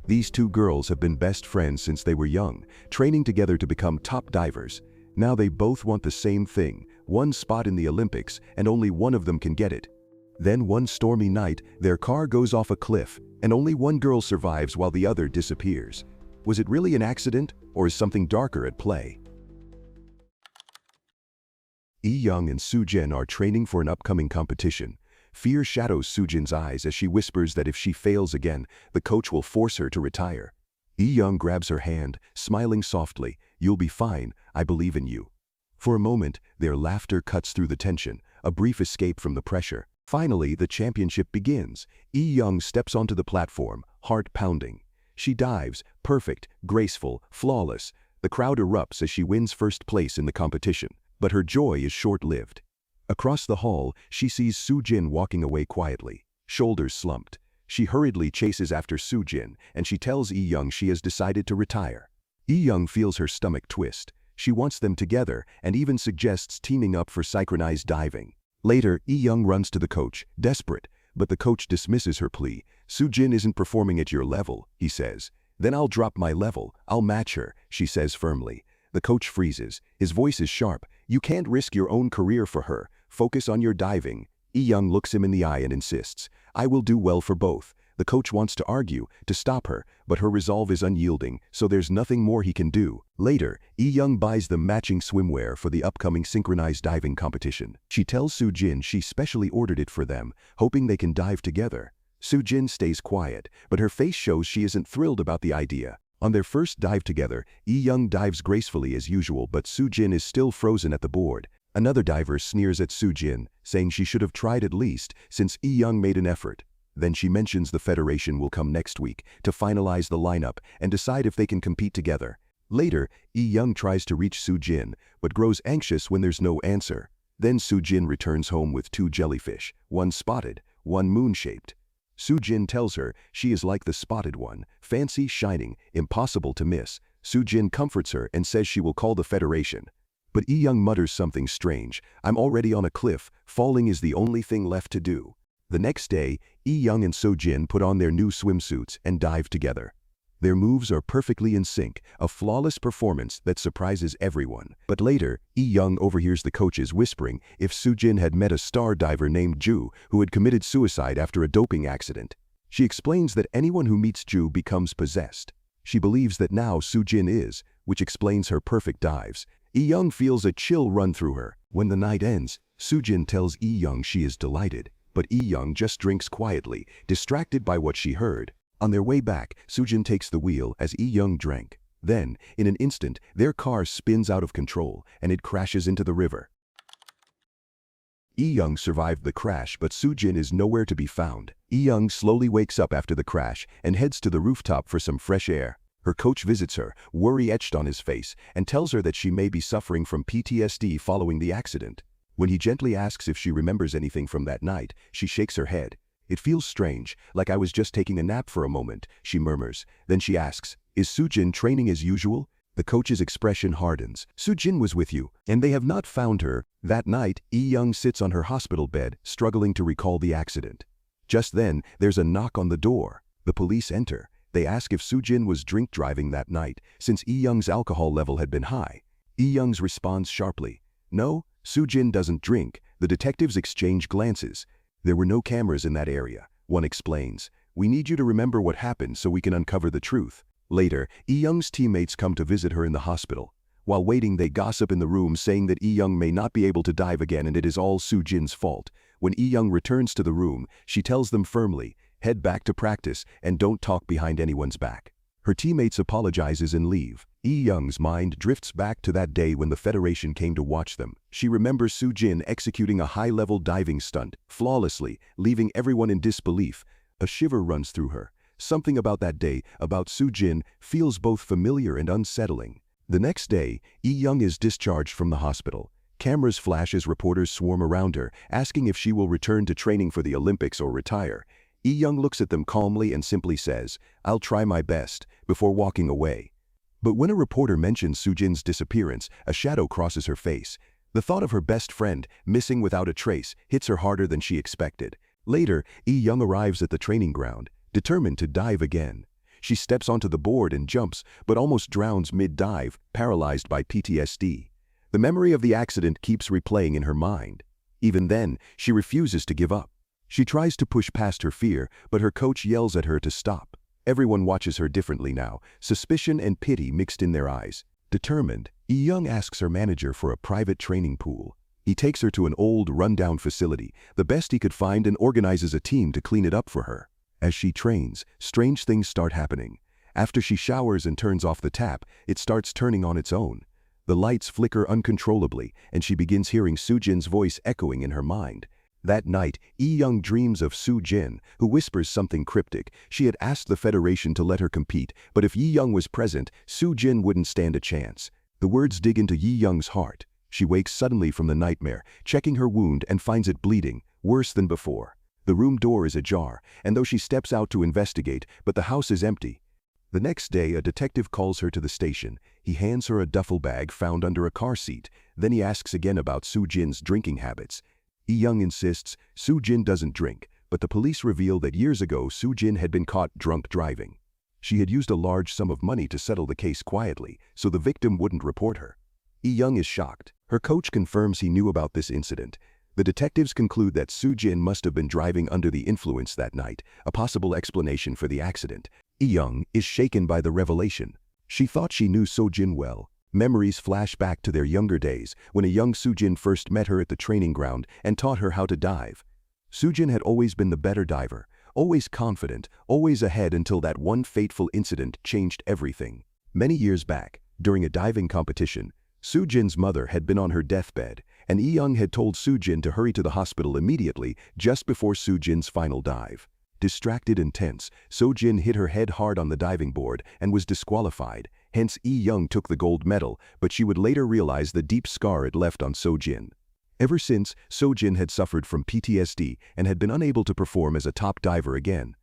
These two girls have been best friends since they were young, training together to become top divers. Now they both want the same thing, one spot in the Olympics, and only one of them can get it. Then one stormy night, their car goes off a cliff, and only one girl survives while the other disappears. Was it really an accident, or is something darker at play? Young and Soo-jin are training for an upcoming competition. Fear shadows Soo-jin's eyes as she whispers that if she fails again, the coach will force her to retire. Young grabs her hand, smiling softly. "You'll be fine, I believe in you." For a moment, their laughter cuts through the tension, a brief escape from the pressure. Finally, the championship begins. Young steps onto the platform, heart pounding. She dives, perfect, graceful, flawless. The crowd erupts as she wins first place in the competition. But her joy is short-lived. Across the hall, she sees Soo-jin walking away quietly, shoulders slumped. She hurriedly chases after Soo-jin, and she tells Young she has decided to retire. Young feels her stomach twist. She wants them together and even suggests teaming up for synchronized diving. Later, Young runs to the coach, desperate, but the coach dismisses her plea. "Soo-jin isn't performing at your level," he says. "Then I'll drop my level. I'll match her," she says firmly. The coach freezes. His voice is sharp. "You can't risk your own career for her. Focus on your diving." Young looks him in the eye and insists, "I will do well for both." The coach wants to argue, to stop her, but her resolve is unyielding, so there's nothing more he can do. Later, Young buys them matching swimwear for the upcoming synchronized diving competition. She tells Soo-jin she specially ordered it for them, hoping they can dive together. Soo-jin stays quiet, but her face shows she isn't thrilled about the idea. On their first dive together, Young dives gracefully as usual, but Soo-jin is still frozen at the board. Another diver sneers at Soo-jin, saying she should have tried at least, since Young made an effort. Then she mentions the federation will come next week to finalize the lineup and decide if they can compete together. Later, Young tries to reach Soo-jin, but grows anxious when there's no answer. Then Soo-jin returns home with two jellyfish, one spotted, one moon-shaped. Soo-jin tells her she is like the spotted one, fancy, shining, impossible to miss. Soo-jin comforts her and says she will call the federation. But Young mutters something strange. "I'm already on a cliff. Falling is the only thing left to do." The next day, Young and Soo-jin put on their new swimsuits and dive together. Their moves are perfectly in sync, a flawless performance that surprises everyone. But later, Young overhears the coaches whispering if Soo-jin had met a star diver named Ju who had committed suicide after a doping accident. She explains that anyone who meets Ju becomes possessed. She believes that now Soo-jin is, which explains her perfect dives. Young feels a chill run through her. When the night ends, Soo-jin tells Young she is delighted, but Young just drinks quietly, distracted by what she heard. On their way back, Soo-jin takes the wheel as Young drank. Then, in an instant, their car spins out of control and it crashes into the river. Young survived the crash, but Soo-jin is nowhere to be found. Young slowly wakes up after the crash and heads to the rooftop for some fresh air. Her coach visits her, worry etched on his face, and tells her that she may be suffering from PTSD following the accident. When he gently asks if she remembers anything from that night, she shakes her head. "It feels strange, like I was just taking a nap for a moment," she murmurs. Then she asks, "Is Soo-jin training as usual?" The coach's expression hardens. "Soo-jin was with you, and they have not found her." That night, Young sits on her hospital bed, struggling to recall the accident. Just then, there's a knock on the door. The police enter. They ask if Soo-jin was drink driving that night, since Young's alcohol level had been high. Young responds sharply, "No, Soo-jin doesn't drink." The detectives exchange glances. "There were no cameras in that area," one explains. "We need you to remember what happened so we can uncover the truth." Later, Young's teammates come to visit her in the hospital. While waiting, they gossip in the room, saying that Young may not be able to dive again and it is all Soo-jin's fault. When Young returns to the room, she tells them firmly, "Head back to practice and don't talk behind anyone's back." Her teammates apologizes and leave. Young's mind drifts back to that day when the Federation came to watch them. She remembers Soo-jin executing a high-level diving stunt, flawlessly, leaving everyone in disbelief. A shiver runs through her. Something about that day, about Soo-jin, feels both familiar and unsettling. The next day, Young is discharged from the hospital. Cameras flash as reporters swarm around her, asking if she will return to training for the Olympics or retire. Young looks at them calmly and simply says, "I'll try my best," before walking away. But when a reporter mentions Soo-jin's disappearance, a shadow crosses her face. The thought of her best friend, missing without a trace, hits her harder than she expected. Later, Young arrives at the training ground, determined to dive again. She steps onto the board and jumps, but almost drowns mid-dive, paralyzed by PTSD. The memory of the accident keeps replaying in her mind. Even then, she refuses to give up. She tries to push past her fear, but her coach yells at her to stop. Everyone watches her differently now, suspicion and pity mixed in their eyes. Determined, Young asks her manager for a private training pool. He takes her to an old, run-down facility, the best he could find, and organizes a team to clean it up for her. As she trains, strange things start happening. After she showers and turns off the tap, it starts turning on its own. The lights flicker uncontrollably, and she begins hearing Soo-jin's voice echoing in her mind. That night, Young dreams of Soo-jin, who whispers something cryptic. She had asked the Federation to let her compete, but if Young was present, Soo-jin wouldn't stand a chance. The words dig into Young's heart. She wakes suddenly from the nightmare, checking her wound and finds it bleeding, worse than before. The room door is ajar, and though she steps out to investigate, but the house is empty. The next day, a detective calls her to the station. He hands her a duffel bag found under a car seat. Then he asks again about Soo-jin's drinking habits. Young insists Soo-jin doesn't drink, but the police reveal that years ago Soo-jin had been caught drunk driving. She had used a large sum of money to settle the case quietly, so the victim wouldn't report her. Young is shocked. Her coach confirms he knew about this incident. The detectives conclude that Soo-jin must have been driving under the influence that night, a possible explanation for the accident. Young is shaken by the revelation. She thought she knew Soo-jin well. Memories flash back to their younger days, when a young Soo-jin first met her at the training ground and taught her how to dive. Soo-jin had always been the better diver, always confident, always ahead until that one fateful incident changed everything. Many years back, during a diving competition, Soo-jin's mother had been on her deathbed, and Young had told Soo-jin to hurry to the hospital immediately just before Soo-jin's final dive. Distracted and tense, Soo-jin hit her head hard on the diving board and was disqualified. Hence, Young took the gold medal, but she would later realize the deep scar it left on Soo-jin. Ever since, Soo-jin had suffered from PTSD and had been unable to perform as a top diver again.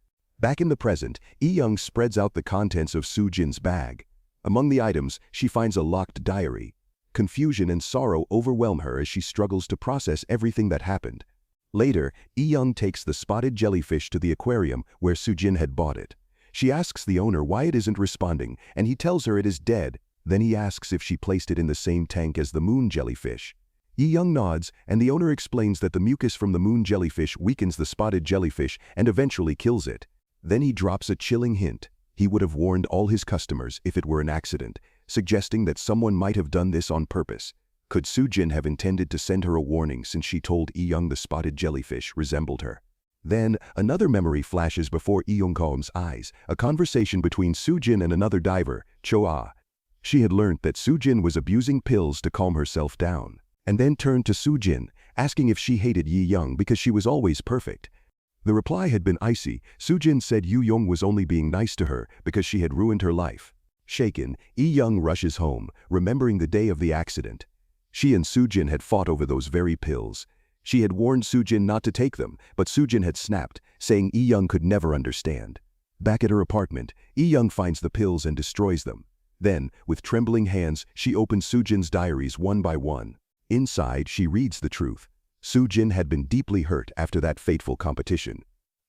Back in the present, Young spreads out the contents of Soo-jin's bag. Among the items, she finds a locked diary. Confusion and sorrow overwhelm her as she struggles to process everything that happened. Later, Young takes the spotted jellyfish to the aquarium where Soo-jin had bought it. She asks the owner why it isn't responding, and he tells her it is dead. Then he asks if she placed it in the same tank as the moon jellyfish. Young nods, and the owner explains that the mucus from the moon jellyfish weakens the spotted jellyfish and eventually kills it. Then he drops a chilling hint. He would have warned all his customers if it were an accident, suggesting that someone might have done this on purpose. Could Soo-jin have intended to send her a warning since she told Young the spotted jellyfish resembled her? Then, another memory flashes before Young's eyes, a conversation between Soo-jin and another diver, Cho-ah. She had learnt that Soo-jin was abusing pills to calm herself down, and then turned to Soo-jin, asking if she hated Young because she was always perfect. The reply had been icy. Soo-jin said Young was only being nice to her because she had ruined her life. Shaken, Young rushes home, remembering the day of the accident. She and Soo-jin had fought over those very pills. She had warned Soo-jin not to take them, but Soo-jin had snapped, saying Young could never understand. Back at her apartment, Young finds the pills and destroys them. Then, with trembling hands, she opens Soo-jin's diaries one by one. Inside, she reads the truth. Soo-jin had been deeply hurt after that fateful competition.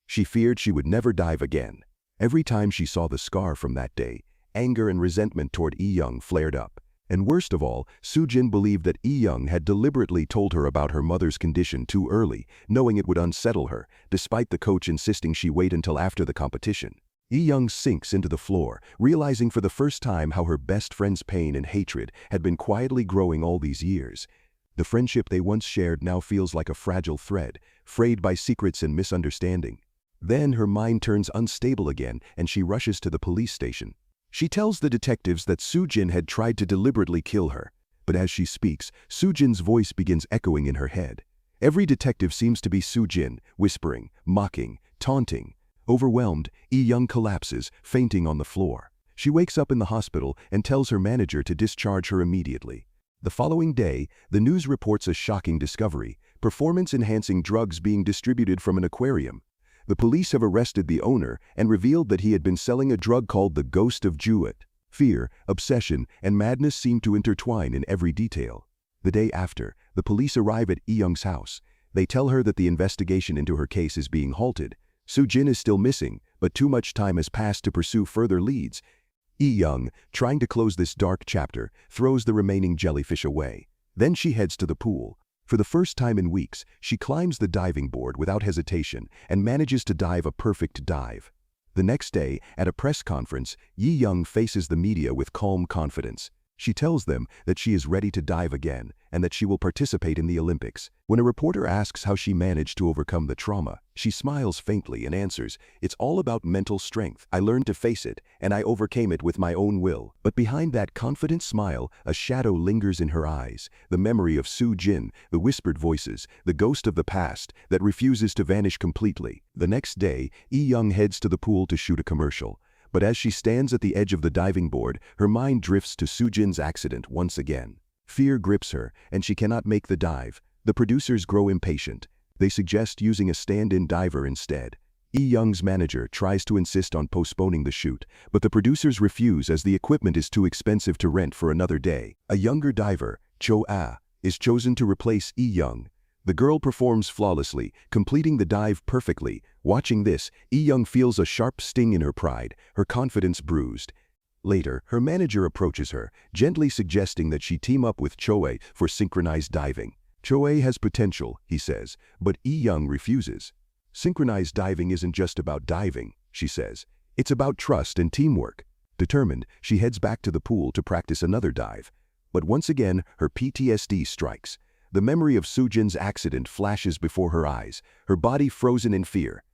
She feared she would never dive again. Every time she saw the scar from that day, anger and resentment toward Young flared up. And worst of all, Soo-jin believed that Young had deliberately told her about her mother's condition too early, knowing it would unsettle her, despite the coach insisting she wait until after the competition. Young sinks into the floor, realizing for the first time how her best friend's pain and hatred had been quietly growing all these years. The friendship they once shared now feels like a fragile thread, frayed by secrets and misunderstanding. Then her mind turns unstable again, and she rushes to the police station. She tells the detectives that Soo-jin had tried to deliberately kill her, but as she speaks, Soo-jin's voice begins echoing in her head. Every detective seems to be Soo-jin, whispering, mocking, taunting. Overwhelmed, Young collapses, fainting on the floor. She wakes up in the hospital and tells her manager to discharge her immediately. The following day, the news reports a shocking discovery: performance-enhancing drugs being distributed from an aquarium. The police have arrested the owner and revealed that he had been selling a drug called the Ghost of Jewett. Fear, obsession, and madness seem to intertwine in every detail. The day after, the police arrive at Young's house. They tell her that the investigation into her case is being halted. Soo-jin is still missing, but too much time has passed to pursue further leads. Young, trying to close this dark chapter, throws the remaining jellyfish away. Then she heads to the pool. For the first time in weeks, she climbs the diving board without hesitation and manages to dive a perfect dive. The next day, at a press conference, Young faces the media with calm confidence. She tells them that she is ready to dive again and that she will participate in the Olympics. When a reporter asks how she managed to overcome the trauma, she smiles faintly and answers, "It's all about mental strength. I learned to face it, and I overcame it with my own will." But behind that confident smile, a shadow lingers in her eyes, the memory of Soo Jin, the whispered voices, the ghost of the past that refuses to vanish completely. The next day, Young heads to the pool to shoot a commercial. But as she stands at the edge of the diving board, her mind drifts to Soo Jin's accident once again. Fear grips her, and she cannot make the dive. The producers grow impatient. They suggest using a stand-in diver instead. Young's manager tries to insist on postponing the shoot, but the producers refuse as the equipment is too expensive to rent for another day. A younger diver, Cho-ah, is chosen to replace Young. The girl performs flawlessly, completing the dive perfectly. Watching this, Young feels a sharp sting in her pride, her confidence bruised. Later, her manager approaches her, gently suggesting that she team up with Cho-ah for synchronized diving. Cho-ah has potential, he says, but Young refuses. Synchronized diving isn't just about diving, she says. It's about trust and teamwork. Determined, she heads back to the pool to practice another dive. But once again, her PTSD strikes. The memory of Soo Jin's accident flashes before her eyes, her body frozen in fear.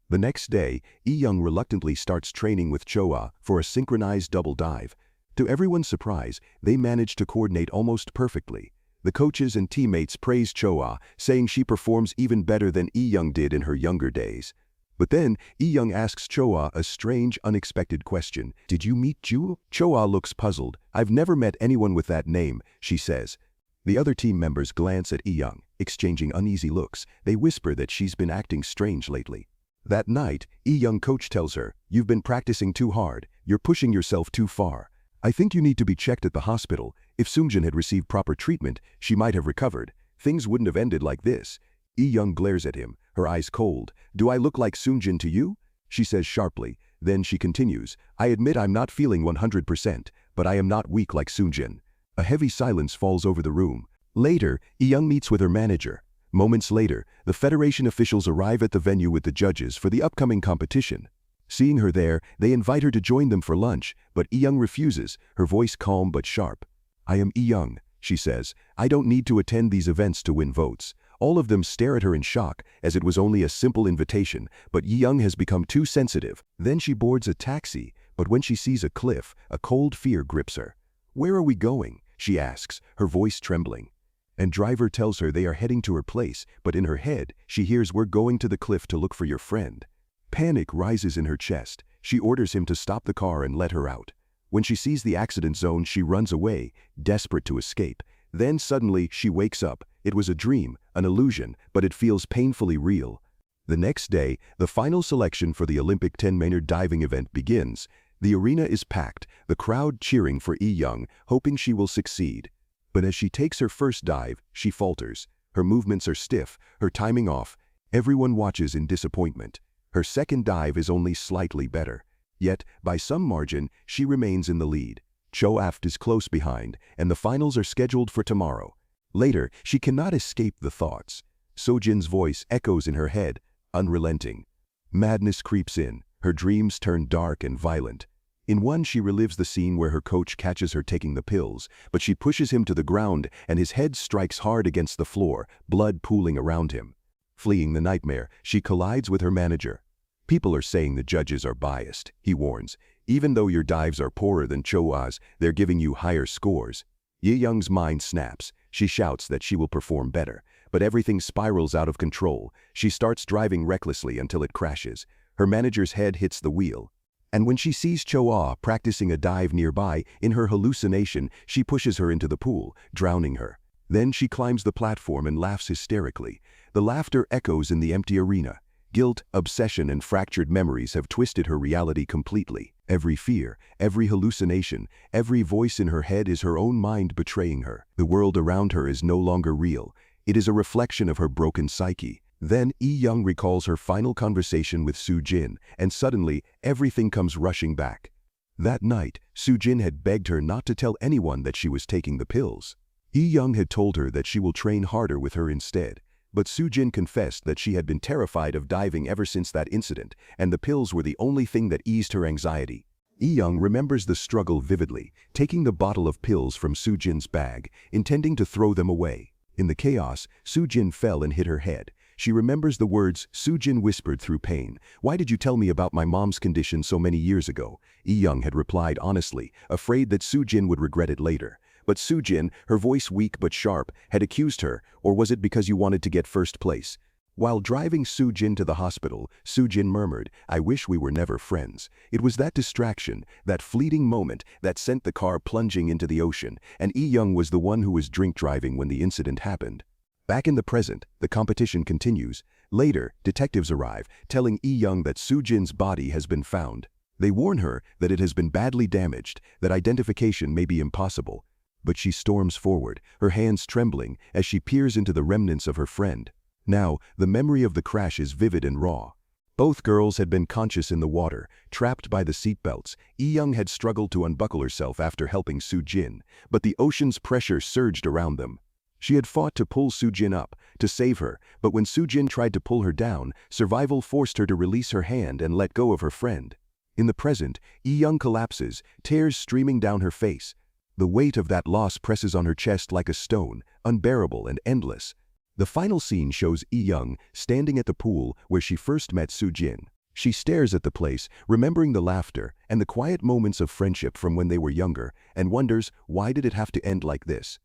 The next day, Young reluctantly starts training with Cho-ah for a synchronized double dive. To everyone's surprise, they manage to coordinate almost perfectly. The coaches and teammates praise Cho-ah, saying she performs even better than Young did in her younger days. But then, Young asks Cho-ah a strange, unexpected question. "Did you meet Ju?" Cho-ah looks puzzled. "I've never met anyone with that name," she says. The other team members glance at Young, exchanging uneasy looks. They whisper that she's been acting strange lately. That night, Young coach tells her, "You've been practicing too hard. You're pushing yourself too far. I think you need to be checked at the hospital. If Soongjin had received proper treatment, she might have recovered. Things wouldn't have ended like this." Young glares at him, her eyes cold. "Do I look like Soongjin to you?" she says sharply. Then she continues, "I admit I'm not feeling 100%, but I am not weak like Soongjin." A heavy silence falls over the room. Later, Young meets with her manager. Moments later, the Federation officials arrive at the venue with the judges for the upcoming competition. Seeing her there, they invite her to join them for lunch, but Young refuses, her voice calm but sharp. "I am Young," she says. "I don't need to attend these events to win votes." All of them stare at her in shock, as it was only a simple invitation, but Young has become too sensitive. Then she boards a taxi, but when she sees a cliff, a cold fear grips her. "Where are we going?" she asks, her voice trembling. And driver tells her they are heading to her place, but in her head, she hears, "We're going to the cliff to look for your friend." Panic rises in her chest. She orders him to stop the car and let her out. When she sees the accident zone, she runs away, desperate to escape. Then suddenly, she wakes up. It was a dream, an illusion, but it feels painfully real. The next day, the final selection for the Olympic 10-meter diving event begins. The arena is packed, the crowd cheering for Young, hoping she will succeed. But as she takes her first dive, she falters. Her movements are stiff, her timing off. Everyone watches in disappointment. Her second dive is only slightly better. Yet, by some margin, she remains in the lead. Cho-ah is close behind, and the finals are scheduled for tomorrow. Later, she cannot escape the thoughts. Sojin's voice echoes in her head, unrelenting. Madness creeps in. Her dreams turn dark and violent. In one, she relives the scene where her coach catches her taking the pills, but she pushes him to the ground and his head strikes hard against the floor, blood pooling around him. Fleeing the nightmare, she collides with her manager. "People are saying the judges are biased," he warns. "Even though your dives are poorer than Cho-ah's, they're giving you higher scores." Young's mind snaps. She shouts that she will perform better, but everything spirals out of control. She starts driving recklessly until it crashes. Her manager's head hits the wheel. And when she sees Cho-ah practicing a dive nearby, in her hallucination, she pushes her into the pool, drowning her. Then she climbs the platform and laughs hysterically. The laughter echoes in the empty arena. Guilt, obsession, and fractured memories have twisted her reality completely. Every fear, every hallucination, every voice in her head is her own mind betraying her. The world around her is no longer real. It is a reflection of her broken psyche. Then Young recalls her final conversation with Soo-jin, and suddenly, everything comes rushing back. That night, Soo-jin had begged her not to tell anyone that she was taking the pills. Young had told her that she will train harder with her instead, but Soo-jin confessed that she had been terrified of diving ever since that incident, and the pills were the only thing that eased her anxiety. Young remembers the struggle vividly, taking the bottle of pills from Soo-jin's bag, intending to throw them away. In the chaos, Soo-jin fell and hit her head. She remembers the words Soo-jin whispered through pain. "Why did you tell me about my mom's condition so many years ago?" Young had replied honestly, afraid that Soo-jin would regret it later. But Soo-jin, her voice weak but sharp, had accused her, or was it because you wanted to get first place? While driving Soo-jin to the hospital, Soo-jin murmured, "I wish we were never friends." It was that distraction, that fleeting moment, that sent the car plunging into the ocean, and Young was the one who was drink driving when the incident happened. Back in the present, the competition continues. Later, detectives arrive, telling Young that Soo-jin's body has been found. They warn her that it has been badly damaged, that identification may be impossible. But she storms forward, her hands trembling, as she peers into the remnants of her friend. Now, the memory of the crash is vivid and raw. Both girls had been conscious in the water, trapped by the seatbelts. Young had struggled to unbuckle herself after helping Soo-jin, but the ocean's pressure surged around them. She had fought to pull Soo-jin up, to save her, but when Soo-jin tried to pull her down, survival forced her to release her hand and let go of her friend. In the present, Young collapses, tears streaming down her face. The weight of that loss presses on her chest like a stone, unbearable and endless. The final scene shows Young standing at the pool where she first met Soo-jin. She stares at the place, remembering the laughter and the quiet moments of friendship from when they were younger, and wonders, why did it have to end like this?